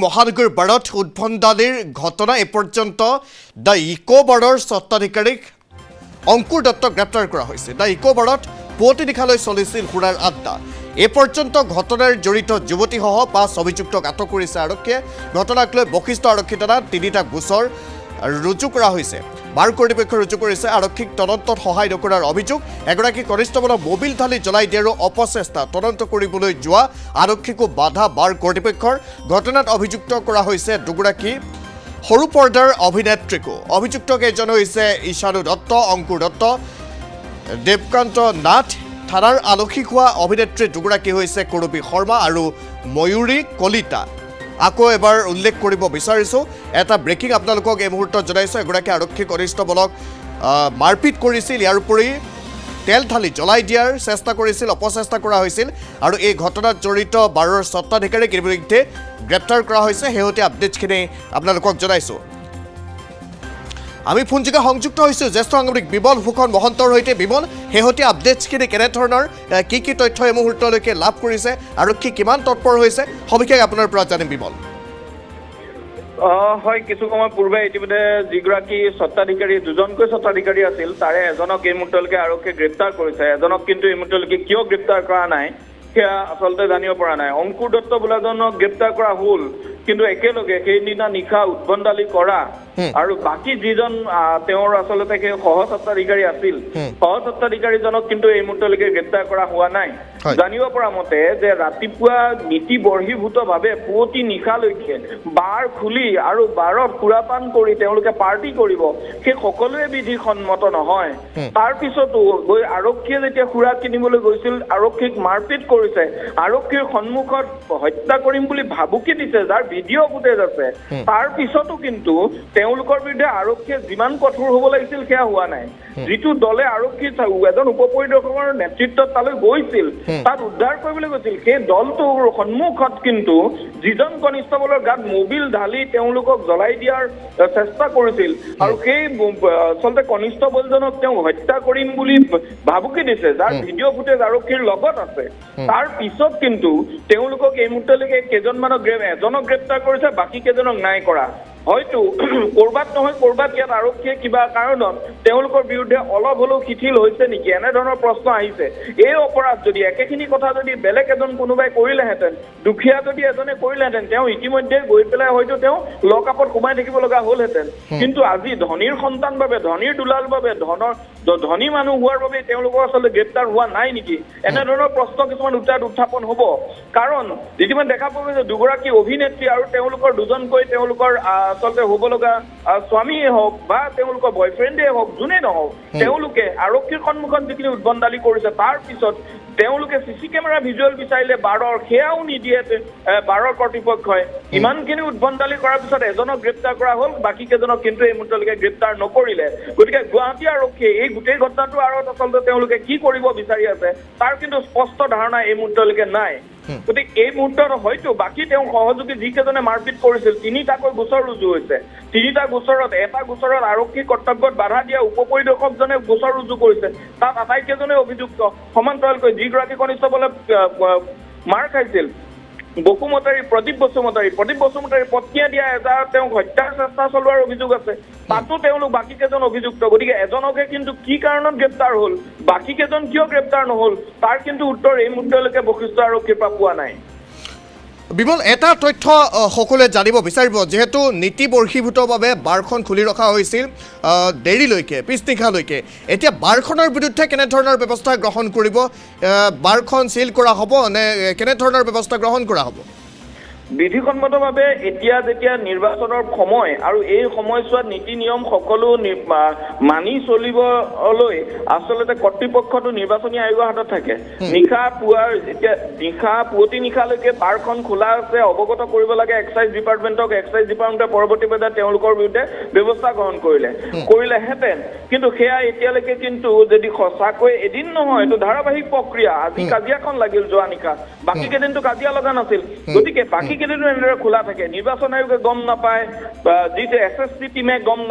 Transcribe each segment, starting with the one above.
মহানগৰ বাৰত উদ্ভণ্ডালিৰ ঘটনা এপৰ্যন্ত দ্য ইকো বাৰৰ স্বত্বাধিকাৰীক অংকুৰ দত্তক গ্ৰেপ্তাৰ কৰা হৈছে। দ্য ইকো বাৰত পুৱতি নিশালৈ চলিছিল সুৰাৰ আড্ডা। এপৰ্যন্ত ঘটনাৰ জড়িত যুৱতীসহ 5 অভিযুক্তক আটক কৰিছে আৰক্ষীয়ে। ঘটনাক লৈ বশিষ্ঠ আৰক্ষী থানাত 3টা গোচৰ ৰুজু কৰা হৈছে। বাৰ কৰ্তৃপক্ষই ৰুজু কৰিছে আৰক্ষীক তদন্তত সহায় নকৰাৰ অভিযোগ। এগৰাকী কনিষ্ঠবলক মোবিল ঢালি জ্বলাই দিয়াৰো অপচেষ্টা তদন্ত কৰিবলৈ যোৱা আৰক্ষীকো বাধা বাৰ কৰ্তৃপক্ষৰ। ঘটনাত অভিযুক্ত কৰা হৈছে দুগৰাকী সৰু পৰ্দাৰ অভিনেত্ৰীকো। অভিযুক্ত কেইজন হৈছে ঈশানু দত্ত, অংকুৰ দত্ত, দেৱকান্ত নাথ। থানাৰ আলসী হোৱা অভিনেত্ৰী দুগৰাকী হৈছে কৰবী শৰ্মা আৰু ময়ূৰী কলিতা। আকৌ এবাৰ উল্লেখ কৰিব বিচাৰিছোঁ, এটা ব্ৰেকিং আপোনালোকক এই মুহূৰ্তত জনাইছোঁ। এগৰাকী আৰক্ষী কনিষ্ঠবলক মাৰপিট কৰিছিল, ইয়াৰ উপৰি তেল ঢালি জ্বলাই দিয়াৰ চেষ্টা কৰিছিল, অপচেষ্টা কৰা হৈছিল। আৰু এই ঘটনাত জড়িত বাৰৰ স্বত্বাধিকাৰীক ইতিমধ্যে গ্ৰেপ্তাৰ কৰা হৈছে। শেহতীয়া আপডেটখিনি আপোনালোকক জনাইছোঁ। আমি ফোনযোগে সংযুক্ত হৈছোঁ জ্যেষ্ঠ সাংবাদিক বিমল ফুকন মহন্তৰ সৈতে। বিমল, শেহতীয়া আপডেটছখিনি কেনেধৰণৰ, কি তথ্য এই মুহূৰ্তলৈকে লাভ কৰিছে, আৰক্ষী কিমান তৎপৰ হৈছে, সবিশেষ আপোনাৰ পৰা জানিম বিমল। হয়, কিছু সময় পূৰ্বে ইতিমধ্যে যিগৰাকী স্বত্বাধিকাৰী, দুজনকৈ স্বত্বাধিকাৰী আছিল, তাৰে এজনক এই মুহূৰ্তলৈকে আৰক্ষীয়ে গ্ৰেপ্তাৰ কৰিছে। এজনক কিন্তু এই মুহূৰ্তলৈকে কিয় গ্ৰেপ্তাৰ কৰা নাই সেয়া আচলতে জানিব পৰা নাই। অংকুৰ দত্ত বোলাজনক গ্ৰেপ্তাৰ কৰা হ'ল, কিন্তু একেলগে সেইদিনা নিশা উদ্ভণ্ডালি কৰা আৰু বাকী যিজন তেওঁৰ আচলতে সেই সহস্বত্বাধিকাৰী আছিল, সহস্বত্বাধিকাৰীজনক কিন্তু এই মুহূৰ্তলৈকে গ্ৰেপ্তাৰ কৰা হোৱা নাই। জানিব পৰা মতে যে ৰাতিপুৱা নীতি বৰ্হিভূতভাৱে পুৱতি নিশালৈকে বাৰ খুলি আৰু বাৰত সুৰাপান কৰি তেওঁলোকে পাৰ্টি কৰিব, সেই সকলোৱে বিধিসন্মত নহয়। তাৰ পিছতো গৈ আৰক্ষীয়ে যেতিয়া সুৰা কিনিবলৈ গৈছিল, আৰক্ষীক মাৰপিট কৰিছে, আৰক্ষীৰ সন্মুখত হত্যা কৰিম বুলি ভাবুকি দিছে, যাৰ ভিডিঅ' ফুটেজ আছে। তাৰ পিছতো কিন্তু তেওঁলোকৰ বিৰুদ্ধে আৰক্ষীয়ে যিমান কঠোৰ হ'ব লাগিছিল সেয়া হোৱা নাই। যিটো দলে আৰক্ষী এজন উপ পৰিদৰ্শকৰ নেতৃত্বত তালৈ গৈছিল, তাত উদ্ধাৰ কৰিবলৈ গৈছিল, সেই দলটোৰ সন্মুখত কিন্তু যিজন কনিষ্ঠবলৰ গাত মোবিল ঢালি তেওঁলোকক জ্বলাই দিয়াৰ চেষ্টা কৰিছিল আৰু সেই আচলতে কনিষ্ঠবলজনক তেওঁ হত্যা কৰিম বুলি ভাবুকি দিছে, যাৰ ভিডিঅ' ফুটেজ আৰক্ষীৰ লগত আছে। তাৰ পিছত কিন্তু তেওঁলোকক এই মুহূৰ্তলৈকে কেইজনমানক এজনক গ্ৰেপ্তাৰ কৰিছে, বাকী কেইজনক নাই কৰা। হয়তো কৰবাত নহয় কৰবাত ইয়াত আৰক্ষীয়ে কিবা কাৰণত তেওঁলোকৰ বিৰুদ্ধে অলপ হলেও শিথিল হৈছে নেকি, এনেধৰণৰ প্ৰশ্ন আহিছে। এই অপৰাধ যদি একেখিনি কথা যদি বেলেগ এজন কোনোবাই কৰিলেহেঁতেন, দুখীয়া যদি এজনে কৰিলেহেঁতেন, তেওঁ ইতিমধ্যে গৈ পেলাই হয়তো তেওঁ লক আপত সোমাই থাকিব লগা হ'লহেঁতেন। কিন্তু আজি ধনীৰ সন্তান বাবে, ধনীৰ দুলাল বাবে, ধনী মানুহ হোৱাৰ বাবে তেওঁলোকৰ আচলতে গ্ৰেপ্তাৰ হোৱা নাই নেকি, এনেধৰণৰ প্ৰশ্ন কিছুমান উত্থাপন হ'ব। কাৰণ ইতিমধ্যে দেখা পাব যে দুগৰাকী অভিনেত্ৰী আৰু তেওঁলোকৰ দুজনকৈ তেওঁলোকৰ আচলতে হ'ব লগা স্বামীয়ে হওক বা তেওঁলোকৰ বয়ফ্ৰেণ্ডে হওক, যোনে নহওক, তেওঁলোকে আৰক্ষীৰ সন্মুখত যিখিনি উদ্ভণ্ডালি কৰিছে, তাৰ পিছত তেওঁলোকে চিচি কেমেৰা ভিজুৱেল বিচাৰিলে বাৰৰ, সেয়াও নিদিয়ে বাৰৰ কৰ্তৃপক্ষই। ইমানখিনি উদ্ভণ্ডালি কৰাৰ পিছত এজনক গ্ৰেপ্তাৰ কৰা হ'ল, বাকী কেইজনক কিন্তু এই মুহূৰ্তলৈকে গ্ৰেপ্তাৰ নকৰিলে। গতিকে গুৱাহাটী আৰক্ষীয়ে এই গোটেই ঘটনাটোৰ আঁৰত আচলতে তেওঁলোকে কি কৰিব বিচাৰি আছে তাৰ কিন্তু স্পষ্ট ধাৰণা এই মুহূৰ্তলৈকে নাই। গতিকে এই মুহূৰ্তত হয়তো বাকী তেওঁ সহযোগী যিকেইজনে মাৰপিট কৰিছিল, 3টাকৈ গোচৰ ৰুজু হৈছে। 3টা গোচৰত, এটা গোচৰত আৰক্ষী কৰ্তব্যত বাধা দিয়া উপ পৰিদৰ্শকজনে গোচৰ ৰুজু কৰিছে, তাত আটাইকেইজনে অভিযুক্ত। সমান্তৰালকৈ যিগৰাকী কনিষ্ঠবলে মাৰ খাইছিল, প্ৰদীপ বসুমতাৰী পত্নীয়ে দিয়া এটা তেওঁক হত্যাৰ চেষ্টা চলোৱাৰ অভিযোগ আছে, তাতো তেওঁলোক বাকী কেইজন অভিযুক্ত। গতিকে এজনকে কিন্তু কি কাৰণত গ্ৰেপ্তাৰ হ'ল, বাকী কেইজন কিয় গ্ৰেপ্তাৰ নহ'ল, তাৰ কিন্তু উত্তৰ এই মুহূৰ্তলৈকে বশিষ্ঠ আৰক্ষীৰ পৰা পোৱা নাই। বিমল, এটা তথ্য সকলোৱে জানিব বিচাৰিব, যিহেতু নীতি বৰ্হিভূতভাৱে বাৰখন খুলি ৰখা হৈছিল দেৰিলৈকে, পিছনিশালৈকে, এতিয়া বাৰখনৰ বিৰুদ্ধে কেনেধৰণৰ ব্যৱস্থা গ্ৰহণ কৰিব? বাৰখন চিল কৰা হ'ব নে কেনেধৰণৰ ব্যৱস্থা গ্ৰহণ কৰা হ'ব? বিধিসন্মতভাৱে এতিয়া যেতিয়া নিৰ্বাচনৰ সময় আৰু এই সময়ছোৱাত নীতি নিয়ম সকলো মানি চলিবলৈ আচলতে কৰ্তৃপক্ষটো নিৰ্বাচনী আয়োগৰ হাতত থাকে। নিশা পুৱতি নিশালৈকে বাৰখন খোলা আছে, অৱগত কৰিব লাগে এক্সাইজ ডিপাৰ্টমেণ্টক। এক্সাইজ ডিপাৰ্টমেণ্টে পৰৱৰ্তী পৰ্যায়ত তেওঁলোকৰ বিৰুদ্ধে ব্যৱস্থা গ্ৰহণ কৰিলেহেঁতেন। কিন্তু সেয়া এতিয়ালৈকে কিন্তু যদি সঁচাকৈ এদিন নহয়, এইটো ধাৰাবাহিক প্ৰক্ৰিয়া। আজি কাজিয়াখন লাগিল যোৱা নিশা, বাকী কেইদিনটো কাজিয়া লগা নাছিল গতিকে বাকী কেইদিনো এনেদৰে খোলা থাকে নিৰ্বাচন আয়োগে গম নাপায় যিটো SSC টিমে গম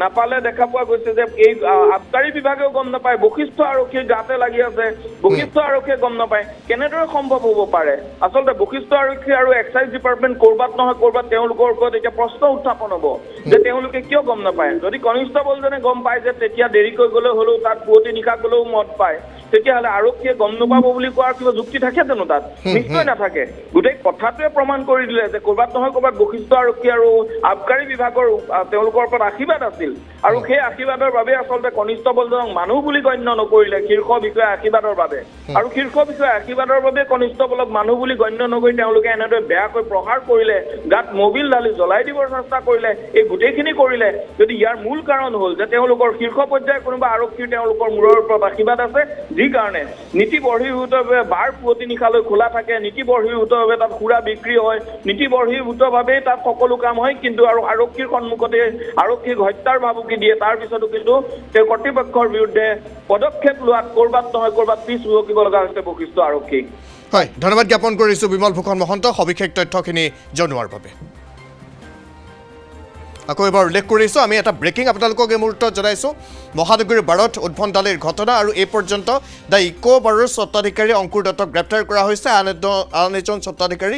নাপালে দেখা পোৱা গৈছে যে এই আবকাৰী বিভাগেও গম নাপায় বশিষ্ঠ আৰক্ষীৰ গাতে লাগি আছে বশিষ্ঠ আৰক্ষীয়ে গম নাপায় কেনেদৰে সম্ভৱ হ'ব পাৰে আচলতে বশিষ্ঠ আৰক্ষী আৰু এক্সাইজ ডিপাৰ্টমেণ্ট কৰবাত নহয় কৰবাত তেওঁলোকৰ ওপৰত এতিয়া প্ৰশ্ন উত্থাপন হ'ব যে তেওঁলোকে কিয় গম নাপায় যদি কনিষ্টবলজনে গম পায় যে তেতিয়া দেৰিকৈ গ'লে হ'লেও তাত পুৱতি নিশা গ'লেও মত পায় তেতিয়াহ'লে আৰক্ষীয়ে গম নাপাব বুলি কোৱাৰ কিবা যুক্তি থাকে জানো তাত নিশ্চয় নাথাকে গোটেই কথাটোৱে প্ৰমাণ কৰি দিলে যে কৰবাত নহয় কৰবাত বশিষ্ঠ আৰক্ষী আৰু আবকাৰী বিভাগৰ তেওঁলোকৰ ওপৰত আশীৰ্বাদ আছিল আৰু সেই আশীৰ্বাদৰ বাবে আচলতে কনিষ্টবলজনক মানুহ বুলি গণ্য নকৰিলে শীৰ্ষ বিষয়া আশীৰ্বাদৰ বাবে আৰু শীৰ্ষ বিষয়া আশীৰ্বাদৰ বাবে কনিষ্টবলক মানুহ বুলি গণ্য নকৰি তেওঁলোকে এনেদৰে বেয়াকৈ প্ৰহাৰ কৰিলে গাত মবিল ঢালি জ্বলাই দিবৰ চেষ্টা কৰিলে এই গোটেইখিনি কৰিলে যদি ইয়াৰ মূল কাৰণ হ'ল যে তেওঁলোকৰ শীৰ্ষ পৰ্যায়ৰ কোনোবা আৰক্ষীৰ তেওঁলোকৰ মূৰৰ ওপৰত আশীৰ্বাদ আছে যি কাৰণে নীতি বৰ্হিভূতভাৱে বাৰ পুৱতি নিশালৈ খোলা থাকে নীতি বৰ্হিভূতভাৱে তাত সুৰা বিক্ৰী হয় নীতি বৰ্হিভূতভাৱে তাত সকলো কাম হয় কিন্তু আৰু আৰক্ষীৰ সন্মুখতে আৰক্ষীক হত্যাৰ ভাবুকি দিয়ে তাৰ পিছতো কিন্তু তেওঁ কৰ্তৃপক্ষৰ বিৰুদ্ধে পদক্ষেপ লোৱাত কৰবাত নহয় কৰবাত পিছ হুহকিব লগা হৈছে বশিষ্ঠ আৰক্ষীক হয় ধন্যবাদ জ্ঞাপন কৰিছোঁ বিমল ফুকন মহন্ত সবিশেষ তথ্যখিনি জনোৱাৰ বাবে আকৌ এবাৰ উল্লেখ কৰিছোঁ আমি এটা ব্ৰেকিং আপোনালোকক এই মুহূৰ্তত জনাইছোঁ মহানগৰীৰ বাৰত উদ্ভণ্ডালিৰ ঘটনা আৰু এই পৰ্যন্ত দ্য ইকো বাৰৰ স্বত্বাধিকাৰী অংকুৰ দত্তক গ্ৰেপ্তাৰ কৰা হৈছে আন এজন স্বত্বাধিকাৰী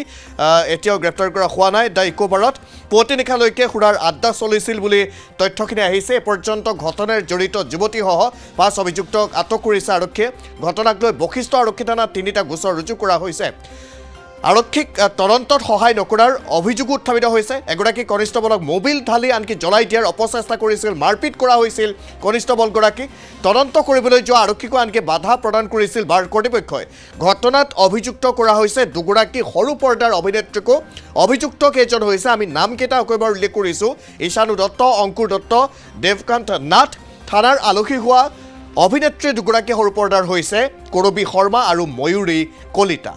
এতিয়াও গ্ৰেপ্তাৰ কৰা হোৱা নাই দ্য ইকো বাৰত পুৱতি নিশালৈকে সুৰাৰ আড্ডা চলিছিল বুলি তথ্যখিনি আহিছে এই পৰ্যন্ত ঘটনাৰ জড়িত যুৱতীসহ 5 অভিযুক্তক আটক কৰিছে আৰক্ষীয়ে ঘটনাক লৈ বশিষ্ঠ আৰক্ষী থানাত 3টা গোচৰ ৰুজু কৰা হৈছে আৰক্ষীক তদন্তত সহায় নকৰাৰ অভিযোগ উত্থাপিত হৈছে এগৰাকী কনিষ্টবলক মবিল ঢালি আনকি জ্বলাই দিয়াৰ অপচেষ্টা কৰিছিল মাৰপিট কৰা হৈছিল কনিষ্টবলগৰাকীক তদন্ত কৰিবলৈ যোৱা আৰক্ষীকো আনকি বাধা প্ৰদান কৰিছিল বাৰ কৰ্তৃপক্ষই ঘটনাত অভিযুক্ত কৰা হৈছে দুগৰাকী সৰু পৰ্দাৰ অভিনেত্ৰীকো অভিযুক্ত কেইজন হৈছে আমি নামকেইটা আকৌ এবাৰ উল্লেখ কৰিছোঁ ঈশানু দত্ত অংকুৰ দত্ত দেৱকান্ত নাথ থানাৰ আলহী হোৱা অভিনেত্ৰী দুগৰাকী সৰু পৰ্দাৰ হৈছে কৰবী শৰ্মা আৰু ময়ূৰী কলিতা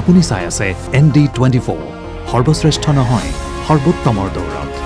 আপুনি চাই আছে ND24 সৰ্বশ্ৰেষ্ঠ নহয় সৰ্বোত্তমৰ দৌৰত